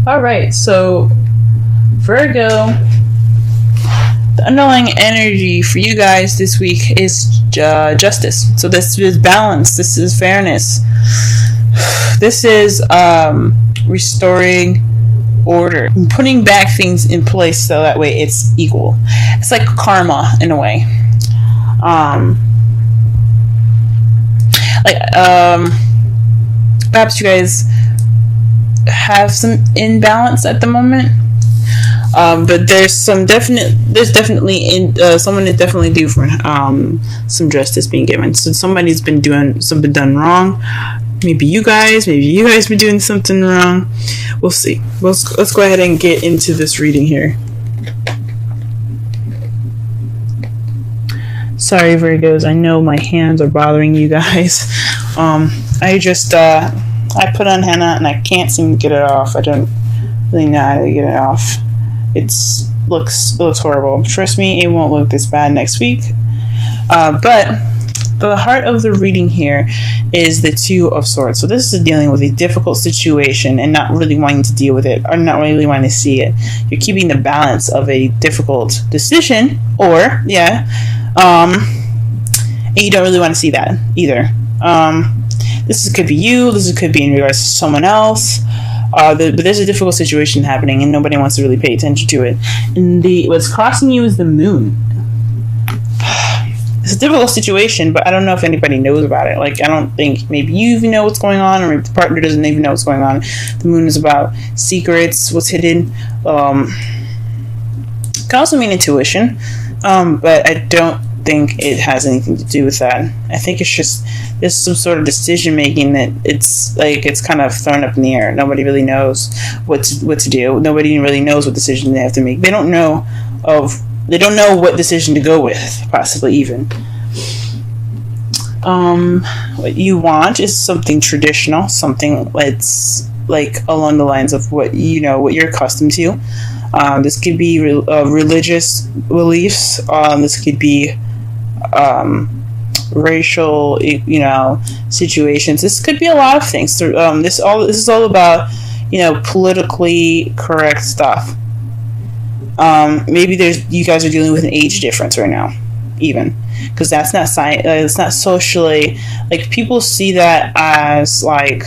All right, so Virgo, the underlying energy for you guys this week is justice. So this is balance. This is fairness. This is restoring order, putting back things in place so that way it's equal. It's like karma in a way. Perhaps you guys have some imbalance at the moment, but there's definitely someone is definitely due for some justice being given. So somebody's been doing something done wrong. Maybe you guys been doing something wrong. We'll see. Let's go ahead and get into this reading here. Sorry, Virgos. I know my hands are bothering you guys. I put on henna and I can't seem to get it off. I don't really know how to get it off. It looks horrible. Trust me, it won't look this bad next week. But the heart of the reading here is the Two of Swords. So this is dealing with a difficult situation and not really wanting to deal with it, or not really wanting to see it. You're keeping the balance of a difficult decision, and you don't really want to see that either. This could be you. This could be in regards to someone else. But there's a difficult situation happening, and nobody wants to really pay attention to it. And what's crossing you is the moon. It's a difficult situation, but I don't know if anybody knows about it. Like, I don't think maybe you even know what's going on, or maybe the partner doesn't even know what's going on. The moon is about secrets, what's hidden. Can also mean intuition, but I don't think it has anything to do with that. I think it's just there's some sort of decision making that it's kind of thrown up in the air. Nobody really knows what to do. Nobody really knows what decision they have to make. They don't know what decision to go with, possibly even. What you want is something traditional, something that's like along the lines of what you're accustomed to. This could be religious beliefs. This could be racial, situations. This could be a lot of things. This is all about, politically correct stuff. Maybe you guys are dealing with an age difference right now, even, because that's not it's not socially, like, people see that as like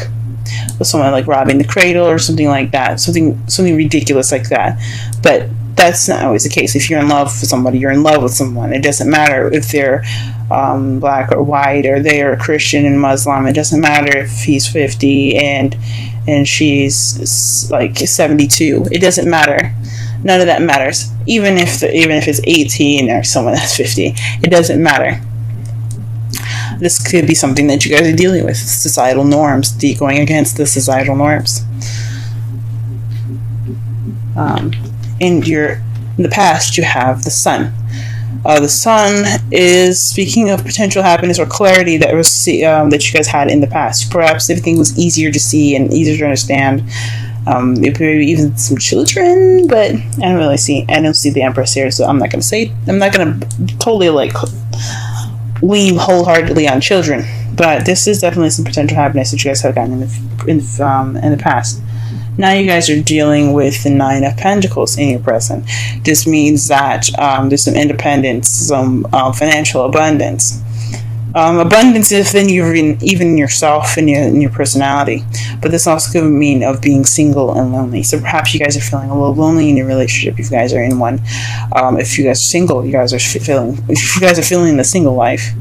someone like robbing the cradle or something like that, something ridiculous like that. But that's not always the case. If you're in love with somebody, you're in love with someone. It doesn't matter if they're black or white, or they are Christian and Muslim. It doesn't matter if he's 50 and she's like 72. It doesn't matter. None of that matters. Even if it's 18 or someone that's 50, it doesn't matter. This could be something that you guys are dealing with, societal norms, going against the societal norms. In the past, you have the Sun. The Sun is speaking of potential happiness or clarity that you guys had in the past. Perhaps everything was easier to see and easier to understand. Maybe even some children, but I don't see the Empress here, so I'm not gonna totally lean wholeheartedly on children. But this is definitely some potential happiness that you guys have gotten in the past. Now you guys are dealing with the Nine of Pentacles in your present. This means that there's some independence, some financial abundance. Abundance within even yourself and your personality. But this also could mean of being single and lonely. So perhaps you guys are feeling a little lonely in your relationship if you guys are in one. If you guys are single, if you guys are feeling the single life.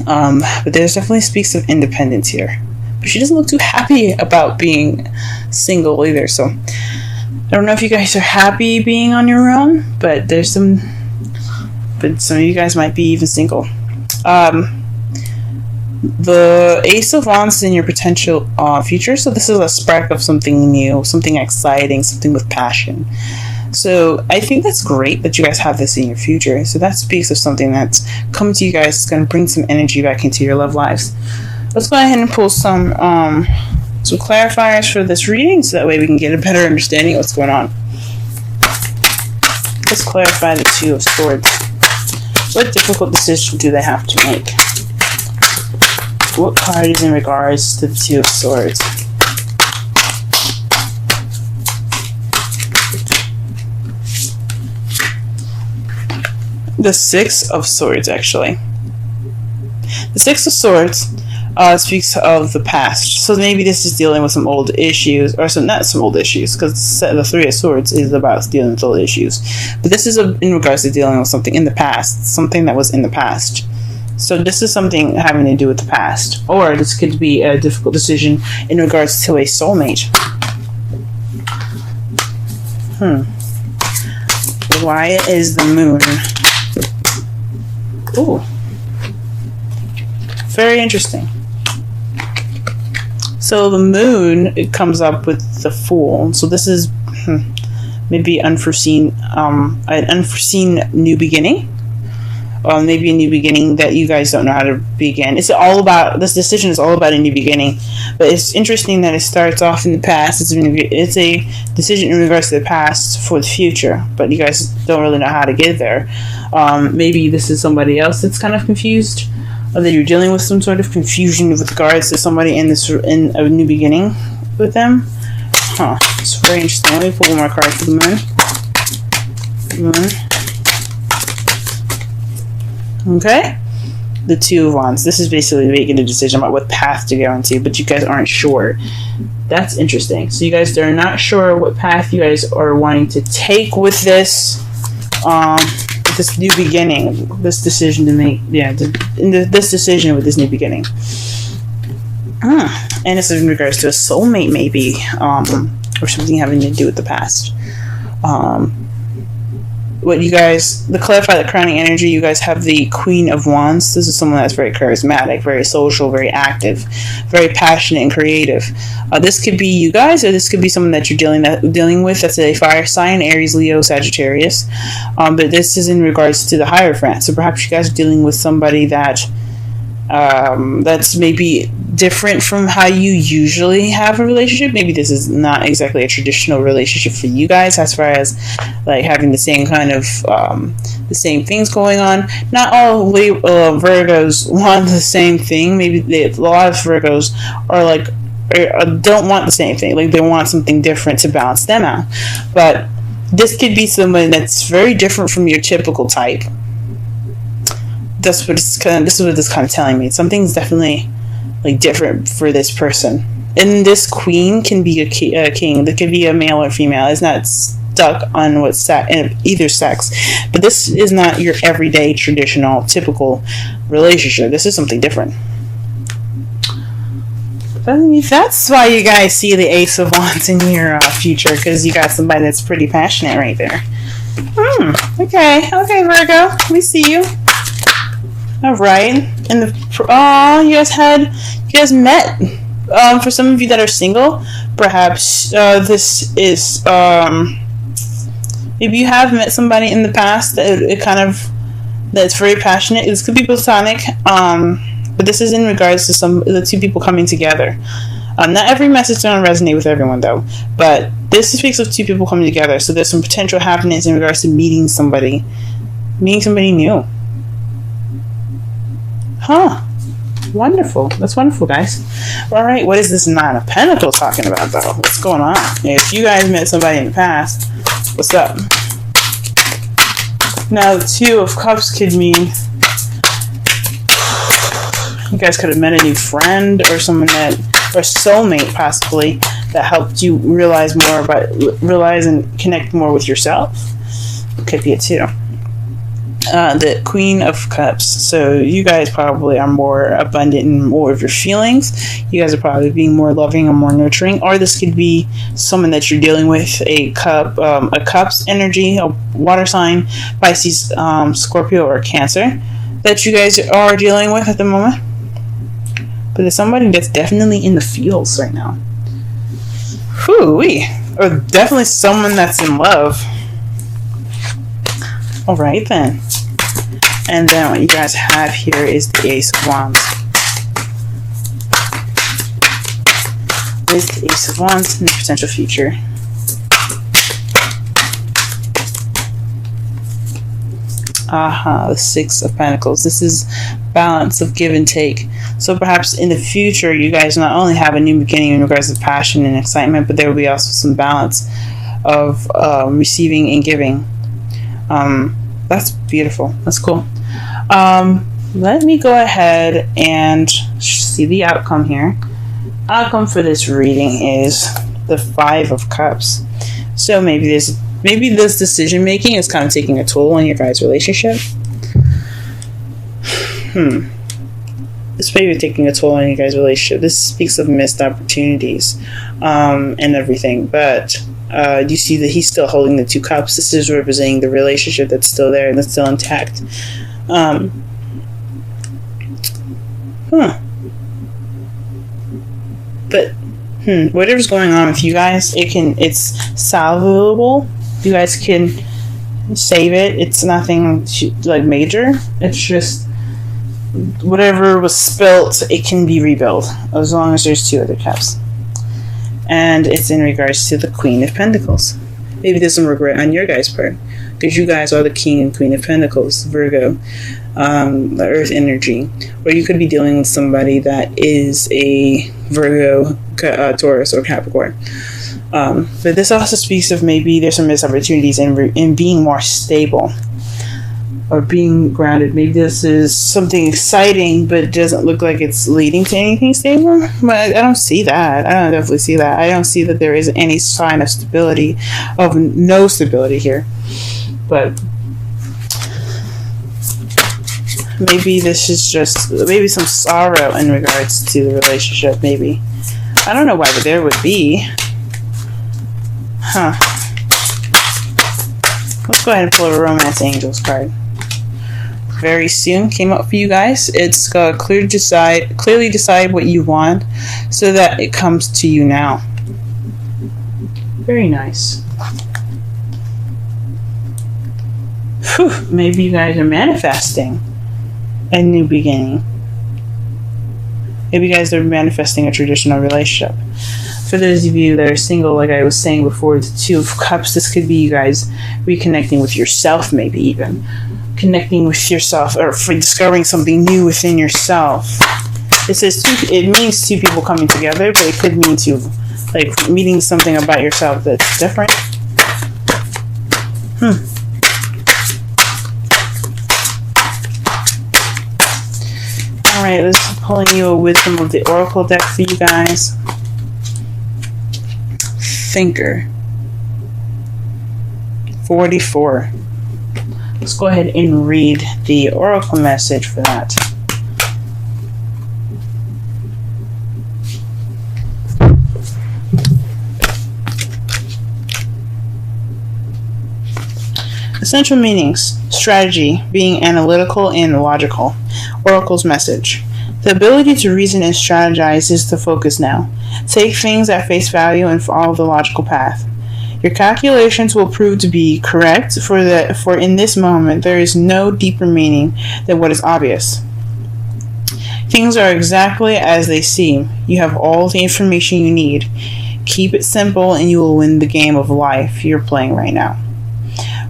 But there's definitely speaks of independence here. But she doesn't look too happy about being single either. So I don't know if you guys are happy being on your own, but some of you guys might be even single. The Ace of Wands is in your potential future, so this is a spark of something new, something exciting, something with passion. So I think that's great that you guys have this in your future. So that speaks of something that's coming to you guys. It's going to bring some energy back into your love lives. Let's go ahead and pull some clarifiers for this reading, so that way we can get a better understanding of what's going on. Let's clarify the Two of Swords. What difficult decision do they have to make? What card is in regards to the Two of Swords? The Six of Swords, actually. The Six of Swords speaks of the past. So maybe this is dealing with some old issues, or not some old issues, because the Three of Swords is about dealing with old issues. But this is in regards to dealing with something in the past, something that was in the past. So this is something having to do with the past. Or this could be a difficult decision in regards to a soulmate. Why is the moon? Ooh. Very interesting. So the moon, it comes up with the Fool. So this is maybe an unforeseen new beginning. Maybe a new beginning that you guys don't know how to begin. This decision is all about a new beginning. But it's interesting that it starts off in the past. It's a decision in regards to the past for the future. But you guys don't really know how to get there. Maybe this is somebody else that's kind of confused. Or that you're dealing with some sort of confusion with regards to somebody in a new beginning with them. It's very interesting. Let me pull one more card for the moon. Okay, the Two of Wands. This is basically making a decision about what path to go into, but you guys aren't sure. That's interesting. So you guys are not sure what path you guys are wanting to take with this, this new beginning, this decision to make. Yeah, this decision with this new beginning. And this is in regards to a soulmate, maybe, or something having to do with the past. What you guys, to clarify the crowning energy, you guys have the Queen of Wands. This is someone that's very charismatic, very social, very active, very passionate and creative. This could be you guys, or this could be someone that you're dealing with that's a fire sign, Aries, Leo, Sagittarius. But this is in regards to the Hierophant. So perhaps you guys are dealing with somebody that that's maybe different from how you usually have a relationship. Maybe this is not exactly a traditional relationship for you guys, as far as like having the same kind of the same things going on. Not all Virgos want the same thing. Maybe a lot of Virgos are like don't want the same thing. Like they want something different to balance them out. But this could be someone that's very different from your typical type. This is what this kind of telling me. Something's definitely like different for this person. And this queen can be a king. That could be a male or female. It's not stuck on either sex. But this is not your everyday, traditional, typical relationship. This is something different. That's why you guys see the Ace of Wands in your future, because you got somebody that's pretty passionate right there. Okay, Virgo, we see you. All right, and you guys met. For some of you that are single, perhaps this is maybe you have met somebody in the past that's very passionate. This could be platonic, but this is in regards to the two people coming together. Not every message is going to resonate with everyone, though, but this speaks of two people coming together. So there's some potential happiness in regards to meeting somebody new. Wonderful. That's wonderful, guys. All right, what is this Nine of Pentacles talking about, though? What's going on? If you guys met somebody in the past, what's up? Now, the Two of Cups could mean you guys could have met a new friend or someone or soulmate, possibly, that helped you realize and connect more with yourself. Could be it, too. The Queen of Cups. So you guys probably are more abundant in more of your feelings. You guys are probably being more loving and more nurturing. Or this could be someone that you're dealing with, a Cups energy, a water sign, Pisces, Scorpio, or Cancer that you guys are dealing with at the moment. But there's somebody that's definitely in the feels right now. Whoo-wee. Or definitely someone that's in love. Alright then. And then what you guys have here is the Ace of Wands. With the Ace of Wands in the potential future. The Six of Pentacles. This is balance of give and take. So perhaps in the future, you guys not only have a new beginning in regards to passion and excitement, but there will be also some balance of receiving and giving. That's beautiful. That's cool. Let me go ahead and see the outcome here. Outcome for this reading is the Five of Cups. So maybe this decision making is kind of taking a toll on your guys' relationship. It's maybe taking a toll on you guys' relationship. This speaks of missed opportunities and everything. But you see that he's still holding the two cups. This is representing the relationship that's still there and that's still intact. But whatever's going on with you guys, it's salvable. You guys can save it. It's nothing like major. It's just whatever was spilt, it can be rebuilt as long as there's two other cups. And it's in regards to the Queen of Pentacles. Maybe there's some regret on your guys' part, because you guys are the King and Queen of Pentacles, Virgo, the Earth energy. Or you could be dealing with somebody that is a Virgo, Taurus, or Capricorn. But this also speaks of maybe there's some missed opportunities in being more stable or being grounded. Maybe this is something exciting, but it doesn't look like it's leading to anything stable. But I don't see that. I don't definitely see that. I don't see that there is any sign of stability, of no stability here. But maybe this is just maybe some sorrow in regards to the relationship. Maybe I don't know why, but there would be. Let's go ahead and pull a Romance Angels card. Very soon came up for you guys. It's clearly decide what you want so that it comes to you now. Very nice. Whew, maybe you guys are manifesting a new beginning. Maybe you guys are manifesting a traditional relationship. For those of you that are single, like I was saying before, the Two of Cups, this could be you guys reconnecting with yourself, maybe even. Connecting with yourself, or for discovering something new within yourself. It says it means two people coming together, but it could mean like meeting something about yourself that's different. Alright, let's pulling you a wisdom of the Oracle deck for you guys. Thinker. 44. Let's go ahead and read the Oracle message for that. Essential meanings. Strategy, being analytical and logical. Oracle's message. The ability to reason and strategize is the focus now. Take things at face value and follow the logical path. Your calculations will prove to be correct, for in this moment there is no deeper meaning than what is obvious. Things are exactly as they seem. You have all the information you need. Keep it simple and you will win the game of life you're playing right now.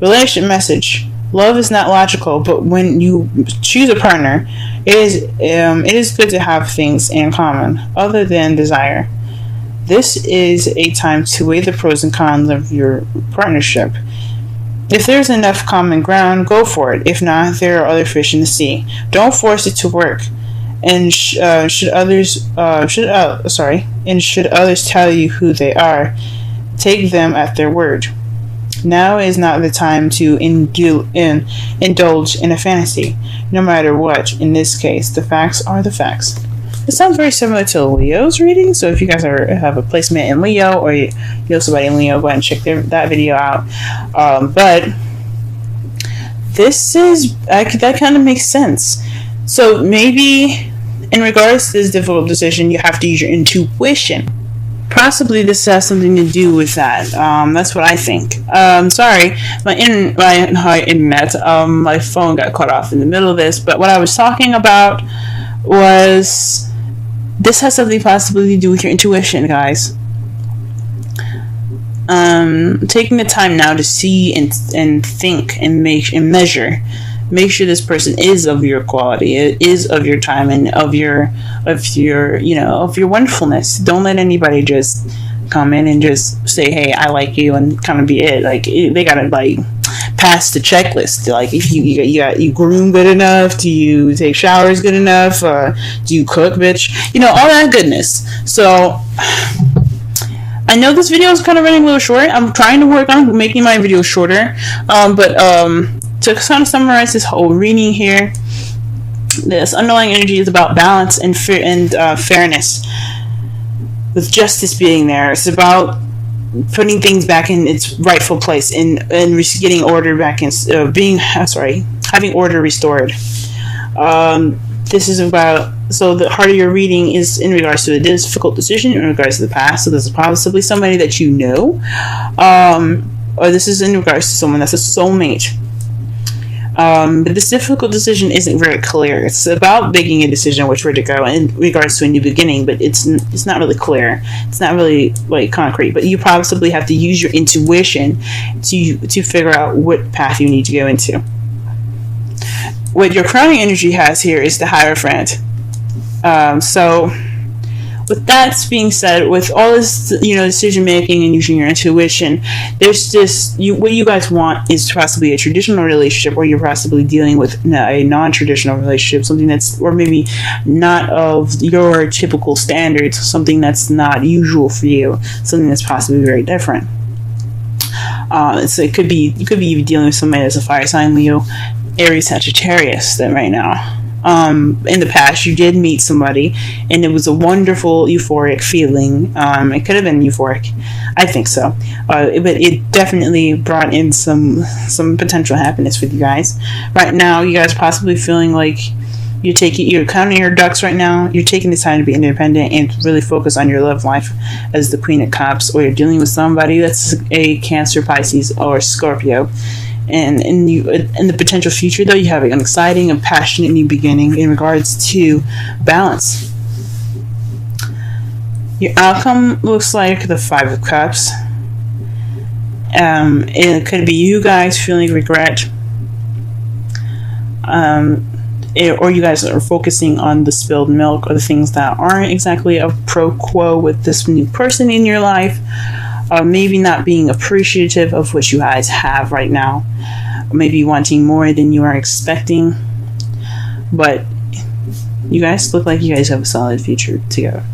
Relationship message. Love is not logical, but when you choose a partner, it is good to have things in common other than desire. This is a time to weigh the pros and cons of your partnership. If there's enough common ground, go for it. If not, there are other fish in the sea. Don't force it to work. And should others tell you who they are, take them at their word. Now is not the time to indulge in a fantasy. No matter what, in this case, the facts are the facts. It sounds very similar to Leo's reading, so if you guys have a placement in Leo, or you know somebody in Leo, go ahead and check that video out. But this is, that kind of makes sense. So maybe in regards to this difficult decision, you have to use your intuition. Possibly this has something to do with that. That's what I think. Sorry, my internet, my phone got cut off in the middle of this, but what I was talking about was this has something possibly to do with your intuition, guys. Taking the time now to see and think and measure. Make sure this person is of your quality, it is of your time, and of your wonderfulness. Don't let anybody just come in and just say, hey, I like you, and kind of be it. Like, they gotta pass the checklist. Like, if you groom good enough, do you take showers good enough, do you cook, bitch, all that goodness. So I know this video is kind of running a little short. I'm trying to work on making my video shorter, but to kind of summarize this whole reading here, this underlying energy is about balance and fairness, with justice being there. It's about putting things back in its rightful place and getting order back in, having order restored. This is about, so the heart of your reading is in regards to a difficult decision in regards to the past. So this is possibly somebody that you know, or this is in regards to someone that's a soulmate. But this difficult decision isn't very clear. It's about making a decision which way to go in regards to a new beginning, but it's not really clear. It's not really like concrete. But you possibly have to use your intuition to figure out what path you need to go into. What your crowning energy has here is the Hierophant. So with that being said, with all this, decision making and using your intuition, there's just what you guys want is possibly a traditional relationship, or you're possibly dealing with a non-traditional relationship, something that's, or maybe not of your typical standards, something that's not usual for you, something that's possibly very different. So you could be dealing with somebody that's a fire sign, Leo, Aries, Sagittarius, that right now. In the past you did meet somebody and it was a wonderful euphoric feeling. It could have been euphoric, I think so, but it definitely brought in some potential happiness with you guys. Right now you guys are possibly feeling like you're counting your ducks right now. You're taking the time to be independent and really focus on your love life as the Queen of Cups, or you're dealing with somebody that's a Cancer, Pisces, or Scorpio. And in the potential future, though, you have an exciting and passionate new beginning in regards to balance. Your outcome looks like the Five of Cups. It could be you guys feeling regret, or you guys are focusing on the spilled milk, or the things that aren't exactly a pro quo with this new person in your life. Maybe not being appreciative of what you guys have right now, or maybe wanting more than you are expecting. But you guys look like you guys have a solid future together.